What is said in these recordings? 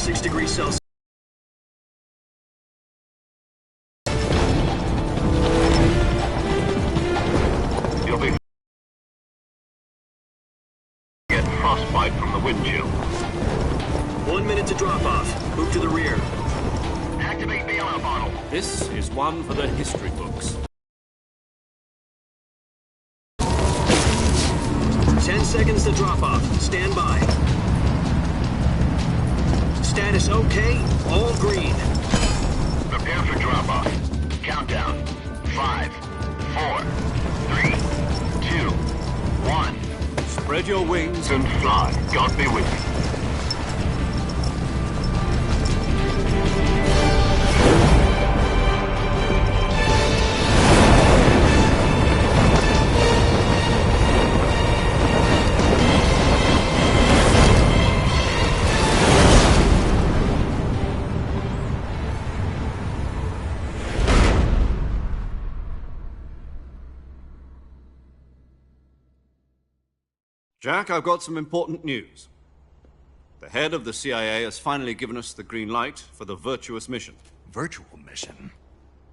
6 degrees Celsius. You'll be get frostbite from the wind chill. 1 minute to drop off. Move to the rear. Activate the oil bottle. This is one for the history books. 10 seconds to drop off. Stand by. Status okay. All green. Prepare for drop off. Countdown. 5, 4, 3, 2, 1. Spread your wings And fly. God be with you. Jack, I've got some important news. The head of the CIA has finally given us the green light for the virtuous mission. Virtual mission?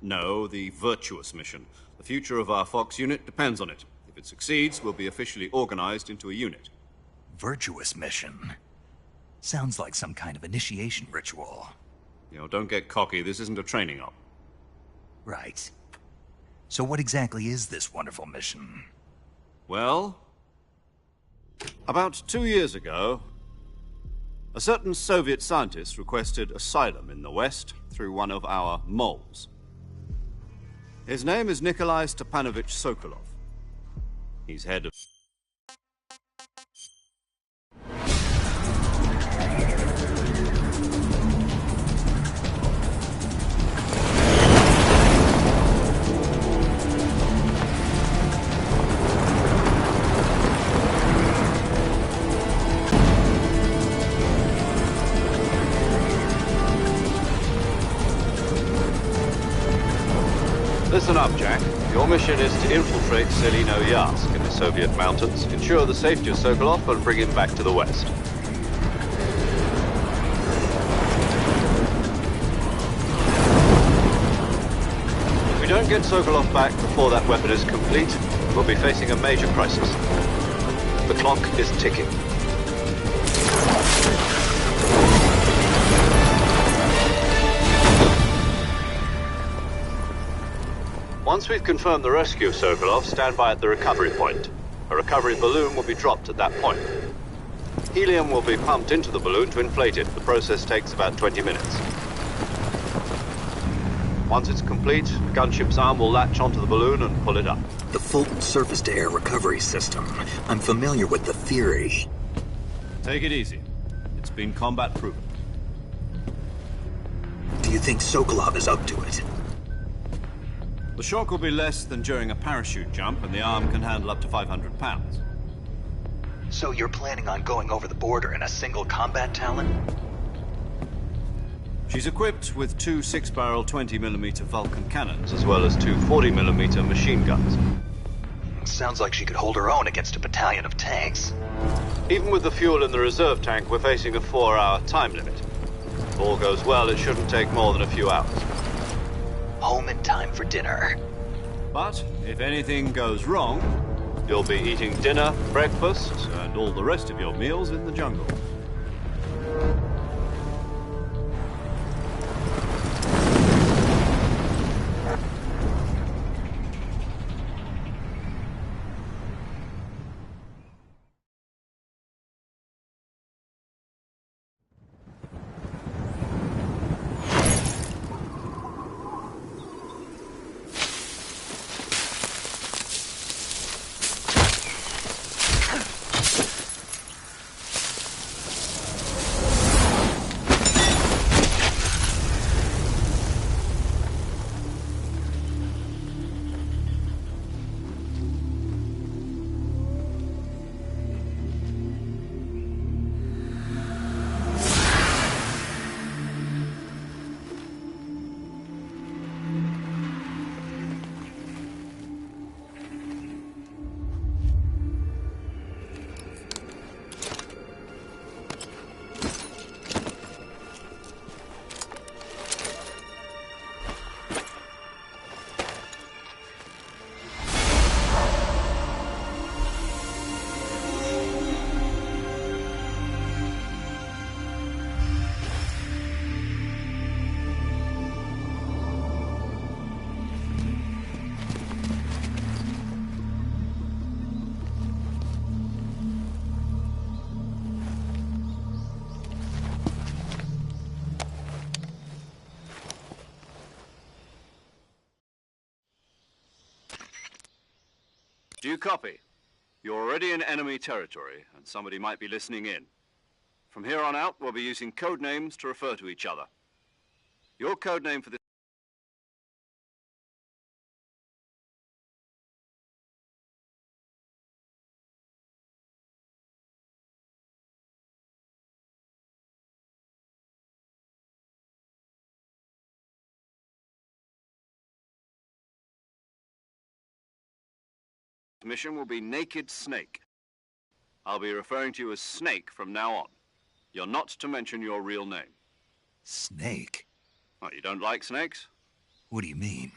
No, the virtuous mission. The future of our Fox unit depends on it. If it succeeds, we'll be officially organized into a unit. Virtuous mission? Sounds like some kind of initiation ritual. You know, don't get cocky. This isn't a training op. Right. So what exactly is this wonderful mission? Well, about 2 years ago, a certain Soviet scientist requested asylum in the West through one of our moles. His name is Nikolai Stepanovich Sokolov. He's head of... Listen up, Jack. Your mission is to infiltrate Selino-Yarsk in the Soviet mountains, ensure the safety of Sokolov, and bring him back to the West. If we don't get Sokolov back before that weapon is complete, we'll be facing a major crisis. The clock is ticking. Once we've confirmed the rescue of Sokolov, stand by at the recovery point. A recovery balloon will be dropped at that point. Helium will be pumped into the balloon to inflate it. The process takes about 20 minutes. Once it's complete, the gunship's arm will latch onto the balloon and pull it up. The Fulton surface-to-air recovery system. I'm familiar with the theory. Take it easy. It's been combat proven. Do you think Sokolov is up to it? The shock will be less than during a parachute jump, and the arm can handle up to 500 pounds. So you're planning on going over the border in a single combat Talon? She's equipped with 2 6-barrel 20mm Vulcan cannons, as well as 2 40mm machine guns. Sounds like she could hold her own against a battalion of tanks. Even with the fuel in the reserve tank, we're facing a 4-hour time limit. If all goes well, it shouldn't take more than a few hours. Home in time for dinner. But if anything goes wrong, you'll be eating dinner, breakfast, and all the rest of your meals in the jungle. Do you copy? You're already in enemy territory, and somebody might be listening in. From here on out, we'll be using code names to refer to each other. Your code name for this mission will be Naked Snake. I'll be referring to you as Snake from now on. You're not to mention your real name. Snake? Oh, you don't like snakes? What do you mean?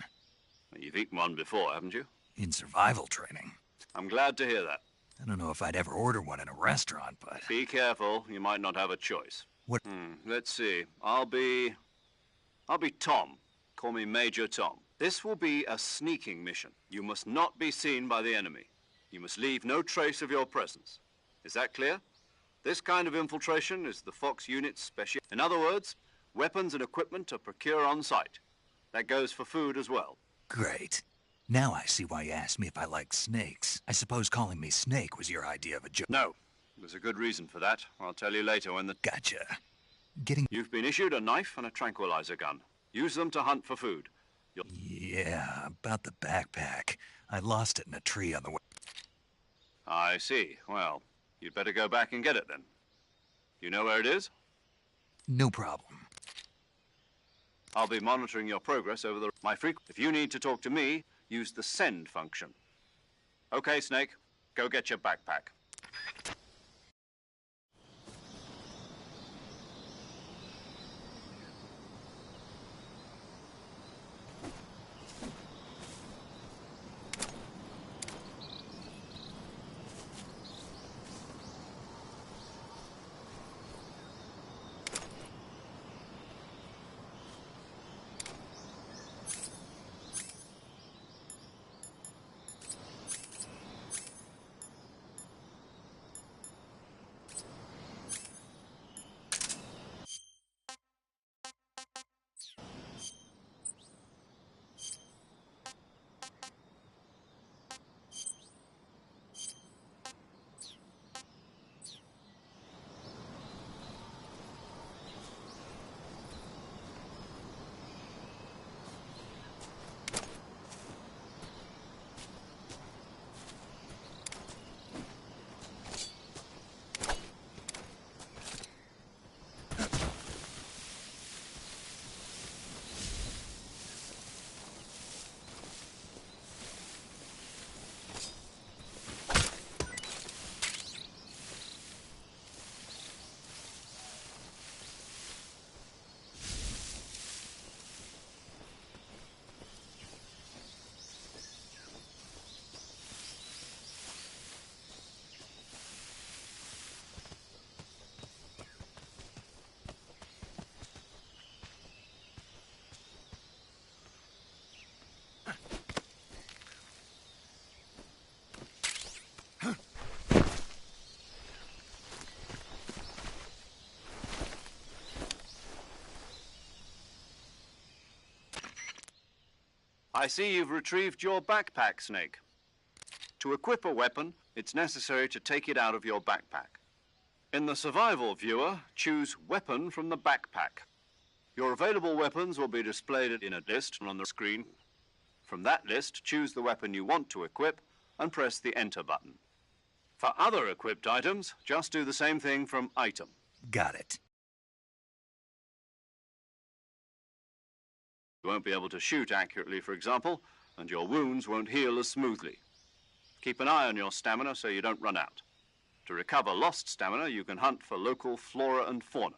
Well, you've eaten one before, haven't you? In survival training. I'm glad to hear that. I don't know if I'd ever order one in a restaurant, but... Be careful, you might not have a choice. What? Let's see. I'll be Tom. Call me Major Tom. This will be a sneaking mission. You must not be seen by the enemy. You must leave no trace of your presence. Is that clear? This kind of infiltration is the Fox unit's special. In other words, weapons and equipment are procured on site. That goes for food as well. Great. Now I see why you asked me if I like snakes. I suppose calling me Snake was your idea of a joke. No. There's a good reason for that. I'll tell you later when the... Gotcha. You've been issued a knife and a tranquilizer gun. Use them to hunt for food. Yeah, about the backpack. I lost it in a tree on the way. I see. Well, you'd better go back and get it then. You know where it is? No problem. I'll be monitoring your progress over the... If you need to talk to me, use the send function. Okay, Snake. Go get your backpack. I see you've retrieved your backpack, Snake. To equip a weapon, it's necessary to take it out of your backpack. In the survival viewer, choose Weapon from the backpack. Your available weapons will be displayed in a list on the screen. From that list, choose the weapon you want to equip and press the Enter button. For other equipped items, just do the same thing from Item. Got it. You won't be able to shoot accurately, for example, and your wounds won't heal as smoothly. Keep an eye on your stamina so you don't run out. To recover lost stamina, you can hunt for local flora and fauna.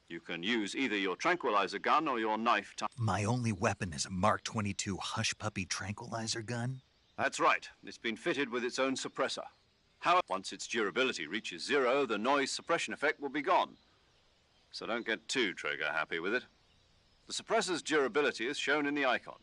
You can use either your tranquilizer gun or your knife to... My only weapon is a Mark 22 Hush Puppy tranquilizer gun? That's right. It's been fitted with its own suppressor. However, once its durability reaches 0, the noise suppression effect will be gone. So don't get too trigger-happy with it. The suppressor's durability is shown in the icon.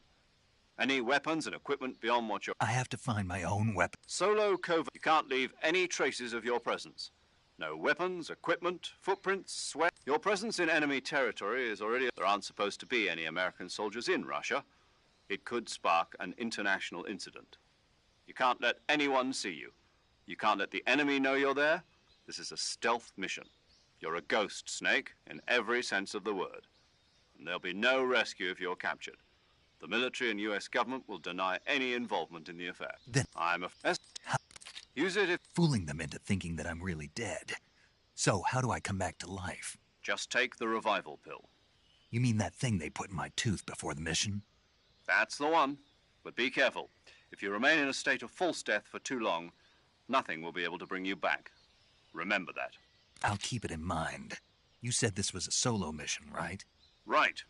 Any weapons and equipment beyond what you're... I have to find my own weapon. Solo covert. You can't leave any traces of your presence. No weapons, equipment, footprints, sweat. Your presence in enemy territory is already... There aren't supposed to be any American soldiers in Russia. It could spark an international incident. You can't let anyone see you. You can't let the enemy know you're there. This is a stealth mission. You're a ghost, Snake, in every sense of the word. And there'll be no rescue if you're captured. The military and US government will deny any involvement in the affair. Then I'm a... Use it if... fooling them into thinking that I'm really dead. So, how do I come back to life? Just take the revival pill. You mean that thing they put in my tooth before the mission? That's the one. But be careful. If you remain in a state of false death for too long, nothing will be able to bring you back. Remember that. I'll keep it in mind. You said this was a solo mission, right? Right.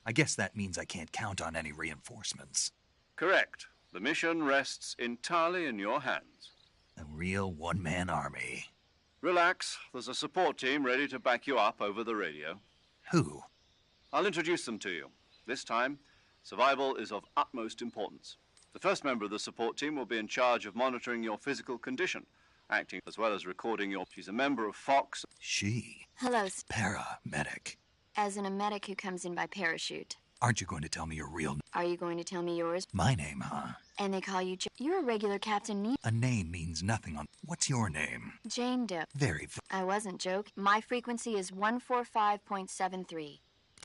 I guess that means I can't count on any reinforcements. Correct. The mission rests entirely in your hands. A real one-man army. Relax. There's a support team ready to back you up over the radio. Who? I'll introduce them to you. This time, survival is of utmost importance. The first member of the support team will be in charge of monitoring your physical condition, acting as well as recording your... She's a member of Fox. She. Hello, Paramedic. as in a medic who comes in by parachute. Aren't you going to tell me your real... Are you going to tell me yours? My name, huh? And they call you You're a regular Captain A name means nothing on... What's your name? Jane Doe. Very... I wasn't joking. My frequency is 145.73.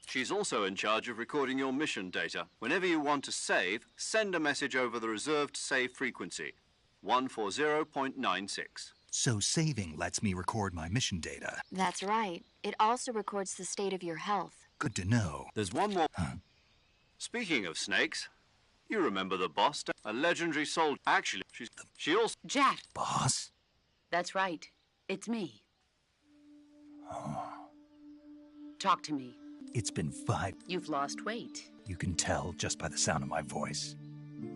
She's also in charge of recording your mission data. Whenever you want to save, send a message over the reserved save frequency, 140.96. So saving lets me record my mission data. That's right. It also records the state of your health. Good to know. There's one more. Huh? Speaking of snakes, you remember the boss, a legendary soldier. Actually, she also... Jack, Boss? that's right. It's me. Talk to me. It's been 5... You've lost weight. You can tell just by the sound of my voice.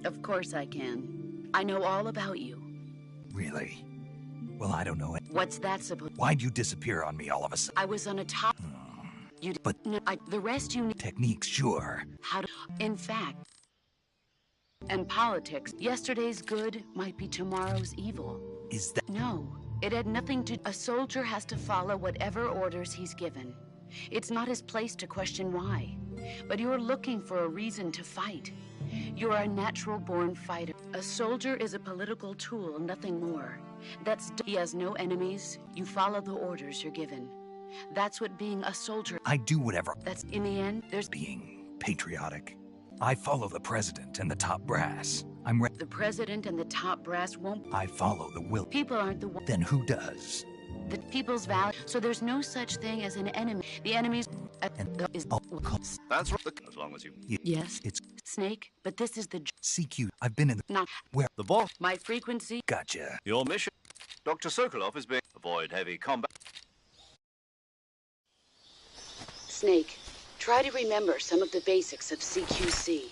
Of course I can. I know all about you. Really? Well, I don't know it. What's that supposed... Why'd you disappear on me all of a sudden? I was on a top... You... But... No, the rest you need... Techniques, sure. How to... In fact... And politics. Yesterday's good might be tomorrow's evil. Is that... No. It had nothing to... A soldier has to follow whatever orders he's given. It's not his place to question why. But you're looking for a reason to fight. You're a natural-born fighter. A soldier is a political tool, nothing more. He has no enemies. You follow the orders you're given. That's what being a soldier... I do whatever... That's, in the end, there's... Being patriotic. I follow the president and the top brass. The president and the top brass won't... I follow the will... People aren't the... Then who does? The people's value. So there's no such thing as an enemy. The enemy's... is... That's right. As long as you... Yes. It's... Snake, but this is the... CQ. I've been in the... Not... Where? The boss. My frequency... Gotcha. Your mission. Dr. Sokolov is being... Avoid heavy combat. Snake, try to remember some of the basics of CQC.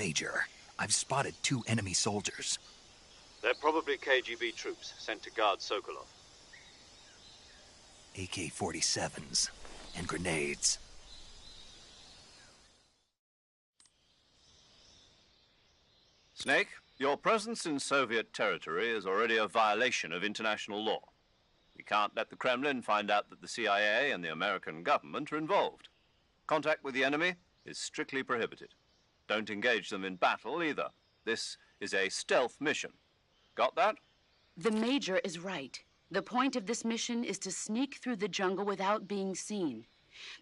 Major, I've spotted 2 enemy soldiers. They're probably KGB troops sent to guard Sokolov. AK-47s and grenades. Snake, your presence in Soviet territory is already a violation of international law. We can't let the Kremlin find out that the CIA and the American government are involved. Contact with the enemy is strictly prohibited. Don't engage them in battle either. This is a stealth mission. Got that? The Major is right. The point of this mission is to sneak through the jungle without being seen.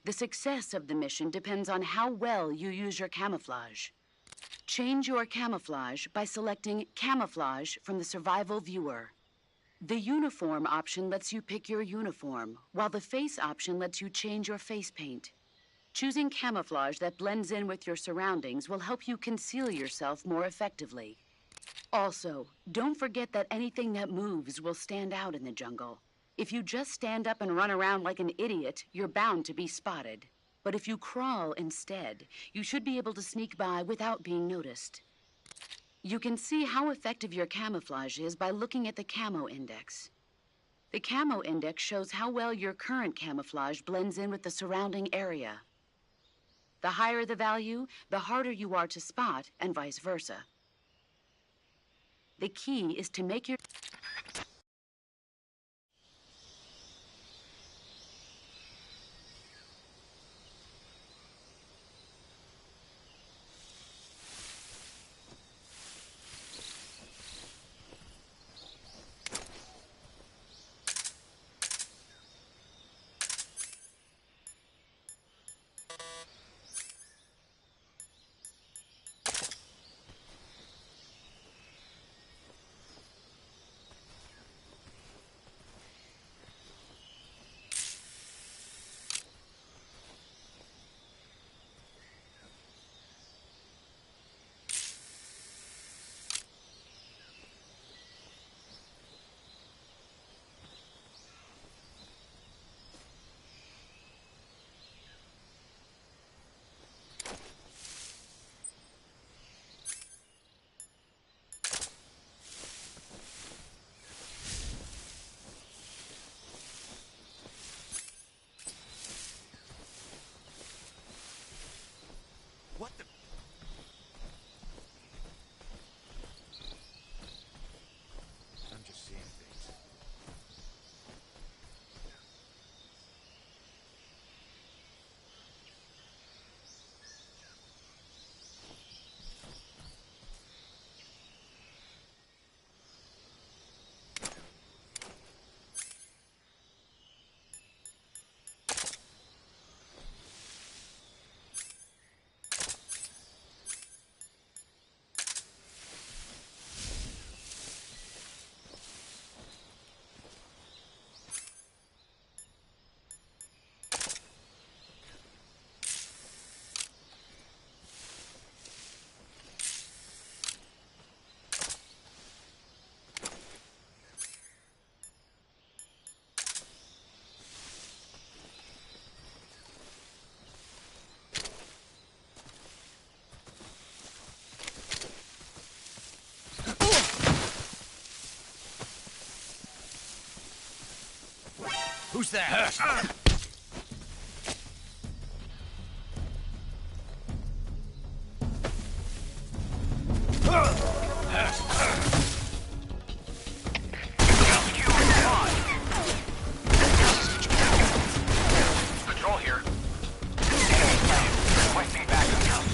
The success of the mission depends on how well you use your camouflage. Change your camouflage by selecting Camouflage from the Survival Viewer. The Uniform option lets you pick your uniform, while the Face option lets you change your face paint. Choosing camouflage that blends in with your surroundings will help you conceal yourself more effectively. Also, don't forget that anything that moves will stand out in the jungle. If you just stand up and run around like an idiot, you're bound to be spotted. But if you crawl instead, you should be able to sneak by without being noticed. You can see how effective your camouflage is by looking at the Camo Index. The Camo Index shows how well your current camouflage blends in with the surrounding area. The higher the value, the harder you are to spot, and vice versa. The key is to make your... What the... I'm just seeing things. Who's that? Control here. Requesting backup.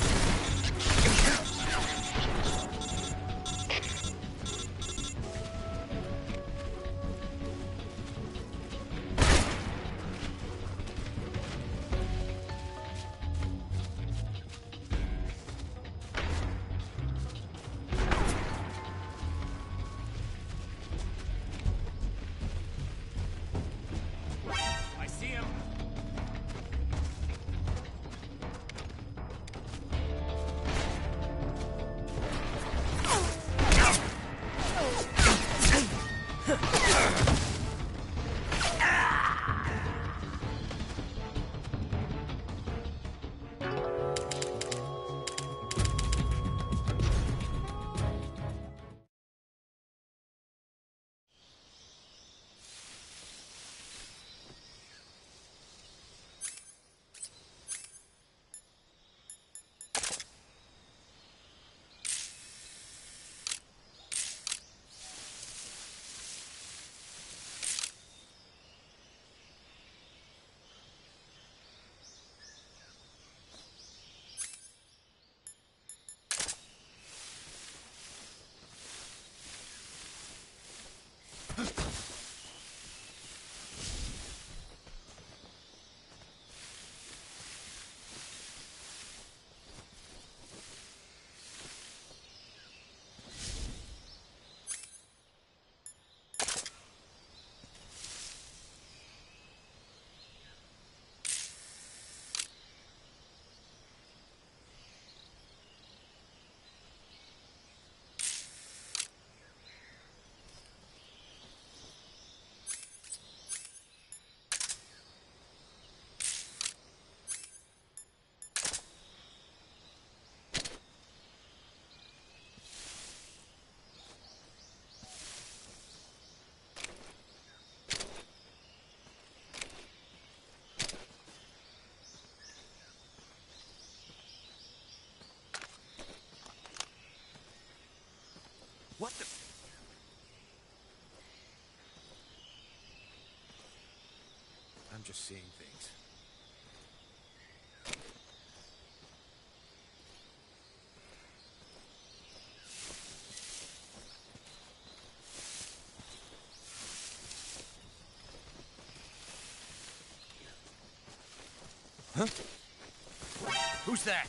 I'm just seeing things. Huh? Who's that?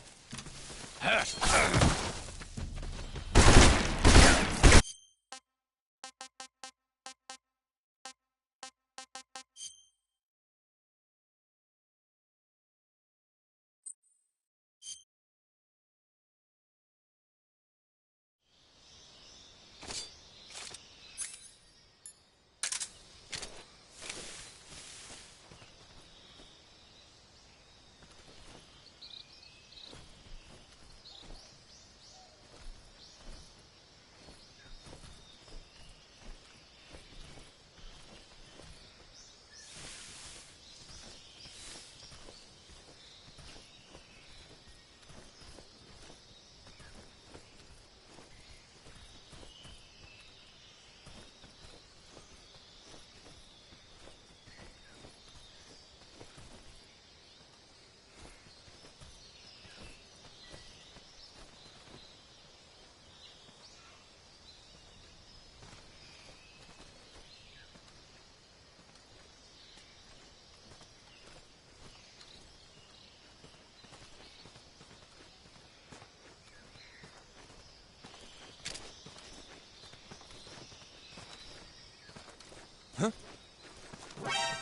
Huh?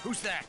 Who's that?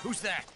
Who's that?